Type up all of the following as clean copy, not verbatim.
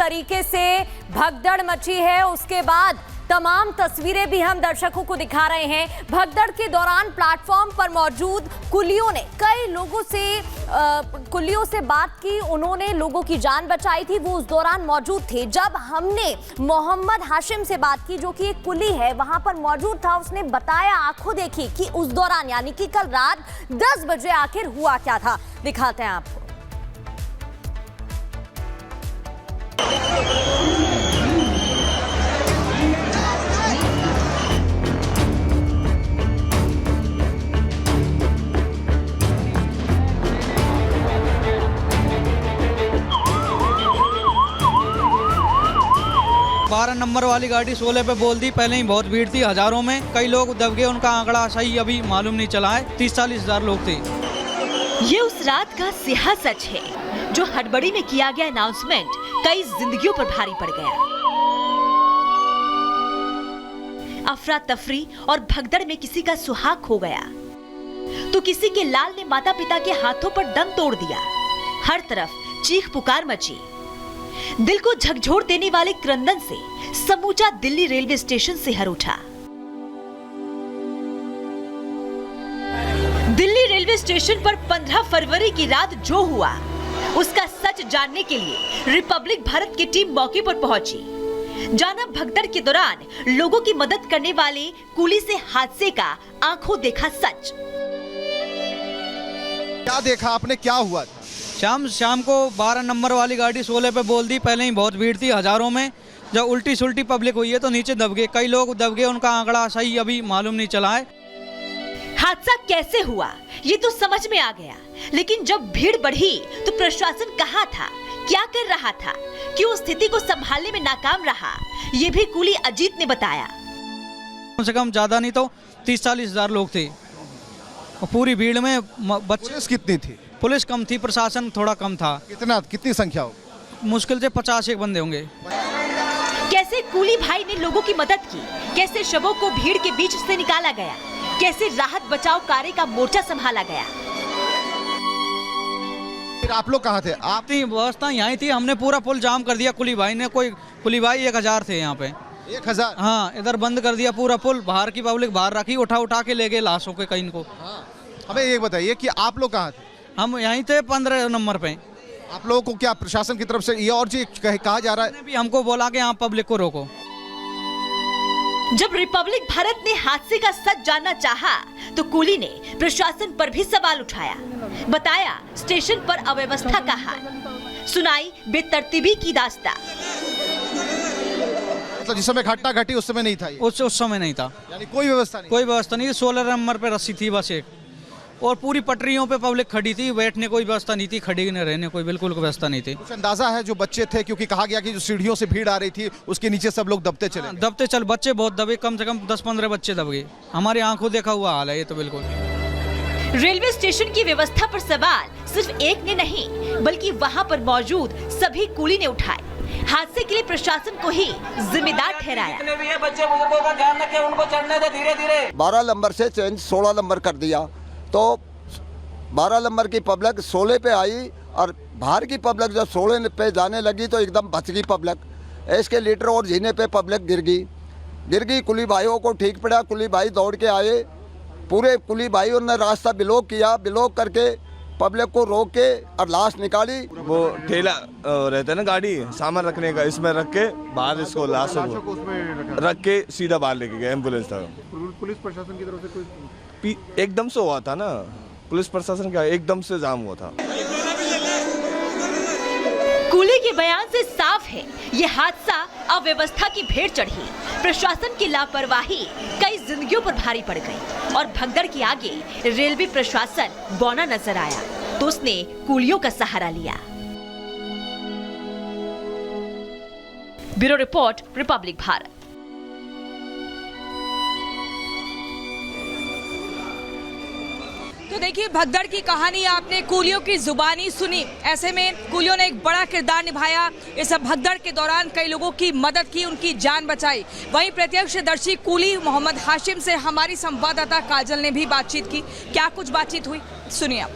तरीके से भगदड़ मची है, उसके बाद तमाम तस्वीरें भी हम दर्शकों को दिखा रहे हैं। भगदड़ के दौरान प्लेटफॉर्म पर मौजूद कुलियों ने कई लोगों से कुलियों से बात की, उन्होंने लोगों की जान बचाई थी, वो उस दौरान मौजूद थे। जब हमने मोहम्मद हाशिम से बात की जो कि एक कुली है, वहां पर मौजूद था, उसने बताया आंखों देखी कि उस दौरान यानी कि कल रात 10 बजे आखिर हुआ क्या था। दिखाते हैं आपको। 12 नंबर वाली गाड़ी 16 पे बोल दी। पहले ही बहुत भीड़ थी, हजारों में कई लोग दब गए। उनका आंकड़ा सही अभी मालूम नहीं चला है, 30-40 हजार लोग थे। ये उस रात का सिहा सच है जो हड़बड़ी में किया गया अनाउंसमेंट कई जिंदगियों पर भारी पड़ गया। अफरा तफरी और भगदड़ में किसी का सुहाग खो गया तो किसी के लाल ने माता पिता के हाथों पर दम तोड़ दिया। हर तरफ चीख पुकार मची। दिल को झकझोर देने वाले क्रंदन से समूचा दिल्ली रेलवे स्टेशन सिहर उठा। दिल्ली रेलवे स्टेशन पर 15 फरवरी की रात जो हुआ उसका सच जानने के लिए रिपब्लिक भारत की टीम मौके पर पहुंची। जाना भगदड़ के दौरान लोगों की मदद करने वाले कुली से हादसे का आंखों देखा सच। क्या देखा आपने, क्या हुआ? शाम को 12 नंबर वाली गाड़ी 16 पे बोल दी। पहले ही बहुत भीड़ थी, हजारों में। जब उल्टी सुल्टी पब्लिक हुई है तो नीचे दब गए, कई लोग दब गए। उनका आंकड़ा सही अभी मालूम नहीं चला है। हादसा कैसे हुआ ये तो समझ में आ गया, लेकिन जब भीड़ बढ़ी तो प्रशासन कहाँ था, क्या कर रहा था, क्यों स्थिति को संभालने में नाकाम रहा, ये भी कुली अजीत ने बताया। कम से कम ज्यादा नहीं तो 30-40 हजार लोग थे। पूरी भीड़ में पुलिस कितनी थी? पुलिस कम थी, प्रशासन थोड़ा कम था। कितनी संख्या हो? मुश्किल से 50 एक बंदे होंगे। कैसे कुली भाई ने लोगों की मदद की, कैसे शवों को भीड़ के बीच से निकाला गया, कैसे राहत बचाव कार्य का मोर्चा संभाला गया। फिर आप लोग कहाँ थे? आपकी व्यवस्था यहीं थी, हमने पूरा पुल जाम कर दिया। कुली भाई ने, कोई कुली भाई 1000 थे यहाँ पे। 1000? हाँ, इधर बंद कर दिया पूरा पुल। बाहर की पब्लिक बाहर रखी, उठा के ले गए लाशों के कहीं को। हमें ये बताइए कि आप लोग कहाँ थे? हम यहीं थे 15 नंबर पे। आप लोगों को क्या प्रशासन की तरफ से ये और चीज कहा जा रहा है? भी हमको बोला कि आप पब्लिक को रोको। जब रिपब्लिक भारत ने हादसे का सच जानना चाहा तो कुली ने प्रशासन पर भी सवाल उठाया। बताया स्टेशन पर अव्यवस्था का हाल, सुनाई बेतरतीबी की दास्तां। मतलब जिस समय घटना घटी उस समय नहीं था ये? उस समय नहीं था, यानी कोई व्यवस्था नहीं? कोई व्यवस्था नहीं। 16 नंबर पे रस्सी थी बस एक, और पूरी पटरियों पे पब्लिक खड़ी थी। बैठने कोई व्यवस्था नहीं थी, खड़ी न रहने कोई बिल्कुल कोई व्यवस्था नहीं थी। कुछ अंदाजा है जो बच्चे थे, क्योंकि कहा गया कि जो सीढ़ियों से भीड़ आ रही थी उसके नीचे सब लोग दबते चले? बच्चे बहुत दबे, कम से कम 10-15 बच्चे दब गए। हमारी आंखों देखा हुआ हाल है ये तो बिल्कुल। रेलवे स्टेशन की व्यवस्था पर सवाल सिर्फ एक ने नहीं बल्कि वहाँ पर मौजूद सभी कुली ने उठाए। हादसे के लिए प्रशासन को ही जिम्मेदार ठहराया। बच्चे बुजुर्गों का ध्यान रखें, उनको चढ़ने दे धीरे-धीरे। 12 नंबर से चेंज 16 नंबर कर दिया तो 12 नंबर की पब्लिक 16 पे आई और बाहर की पब्लिक जब 16 पे जाने लगी तो एकदम बच गई पब्लिक। एस्केलेटर और जीने पे पब्लिक गिर गई। कुली भाइयों को ठीक पड़ा, कुली भाई दौड़ के आए। पूरे कुली भाइयों ने रास्ता ब्लॉक किया, ब्लॉक करके पब्लिक को रोक के और लाश निकाली। वो ठेला रहता है ना गाड़ी सामान रखने का, इसमें रख के बाहर इसको लाश रख के सीधा बाहर लेके गए एम्बुलेंस तक। पुलिस प्रशासन की तरफ से कोई एकदम से हुआ था ना, पुलिस प्रशासन का एकदम से जाम हुआ था। कुली के बयान से साफ है ये हादसा अव्यवस्था की भेड़ चढ़ी। प्रशासन की लापरवाही कई जिंदगियों पर भारी पड़ गई और भगदड़ के आगे रेलवे प्रशासन बौना नजर आया तो उसने कुलियों का सहारा लिया। Bureau report, Republic Bharat. तो देखिए, भगदड़ की कहानी आपने कुलियों की जुबानी सुनी। ऐसे में कुलियों ने एक बड़ा किरदार निभाया। इस भगदड़ के दौरान कई लोगों की मदद की, उनकी जान बचाई। वहीं प्रत्यक्षदर्शी कुली मोहम्मद हाशिम से हमारी संवाददाता काजल ने भी बातचीत की। क्या कुछ बातचीत हुई, सुनिए आप।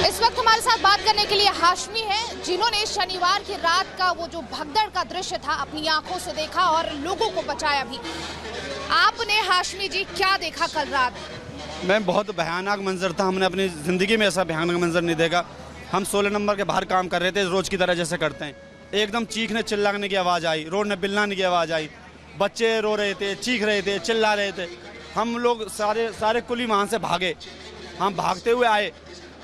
इस वक्त हमारे साथ बात करने के लिए हाशमी हैं, जिन्होंने शनिवार की रात का वो जो भगदड़ का दृश्य था अपनी आंखों से देखा और लोगों को बचाया भी। आपने हाशमी जी क्या देखा कल रात? मैम बहुत भयानक मंजर था, हमने अपनी ज़िंदगी में ऐसा भयानक मंजर नहीं देखा। हम 16 नंबर के बाहर काम कर रहे थे, रोज़ की तरह जैसे करते हैं। एकदम चीखने चिल्लाने की आवाज़ आई, रोड में बिल्लाने की आवाज़ आई, बच्चे रो रहे थे, चीख रहे थे, चिल्ला रहे थे। हम लोग सारे कुली वहाँ से भागे। हम भागते हुए आए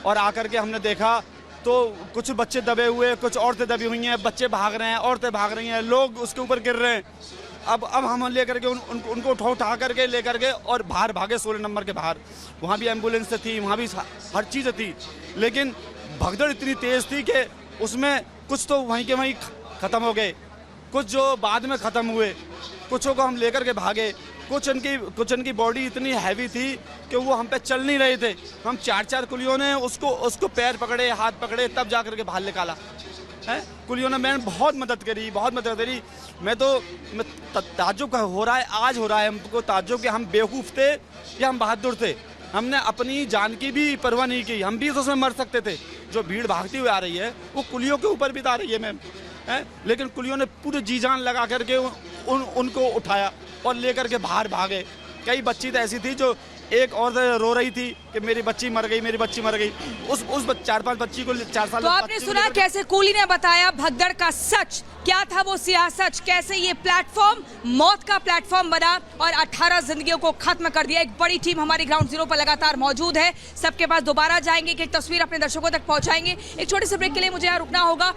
और आकर के हमने देखा तो कुछ बच्चे दबे हुए, कुछ औरतें दबी हुई हैं, बच्चे भाग रहे हैं, औरतें भाग रही हैं, लोग उसके ऊपर गिर रहे हैं। अब हम लेकर के उनको उठा करके लेकर के और बाहर भागे 16 नंबर के बाहर। वहाँ भी एम्बुलेंस थी, वहाँ भी हर चीज़ थी, लेकिन भगदड़ इतनी तेज़ थी कि उसमें कुछ तो वहीं के वहीं ख़त्म हो गए, कुछ जो बाद में ख़त्म हुए, कुछों को हम लेकर के भागे। कुछ इनकी बॉडी इतनी हैवी थी कि वो हम पे चल नहीं रहे थे। हम 4 कुलियों ने उसको पैर पकड़े, हाथ पकड़े, तब जा कर के बाहर निकाला है। कुलियों ने मैंने बहुत मदद करी। मैं ताज्जुब हो रहा है, आज हो रहा है हमको ताज्जुब कि हम बेवकूफ़ थे या हम बहादुर थे। हमने अपनी जान की भी परवाह नहीं की, हम भी उसमें मर सकते थे। जो भीड़ भागती हुई आ रही है वो कुलियों के ऊपर भी आ रही है मैम, लेकिन कुलियों ने पूरी जी जान लगा करके उनको उठाया और लेकर के बाहर भागे। कई बच्ची तो ऐसी थी जो एक और रो रही थी कि मेरी बच्ची मर गई। उस 4-5 बच्ची को 4 साल। तो आपने सुना कैसे कूली ने बताया भगदड़ का सच क्या था, वो सियाह सच, कैसे ये प्लेटफॉर्म मौत का प्लेटफॉर्म बना और 18 जिंदगियों को खत्म कर दिया। एक बड़ी टीम हमारी ग्राउंड जीरो पर लगातार मौजूद है, सबके पास दोबारा जाएंगे, एक तस्वीर अपने दर्शकों तक पहुंचाएंगे। एक छोटे से ब्रेक के लिए मुझे यहाँ रुकना होगा।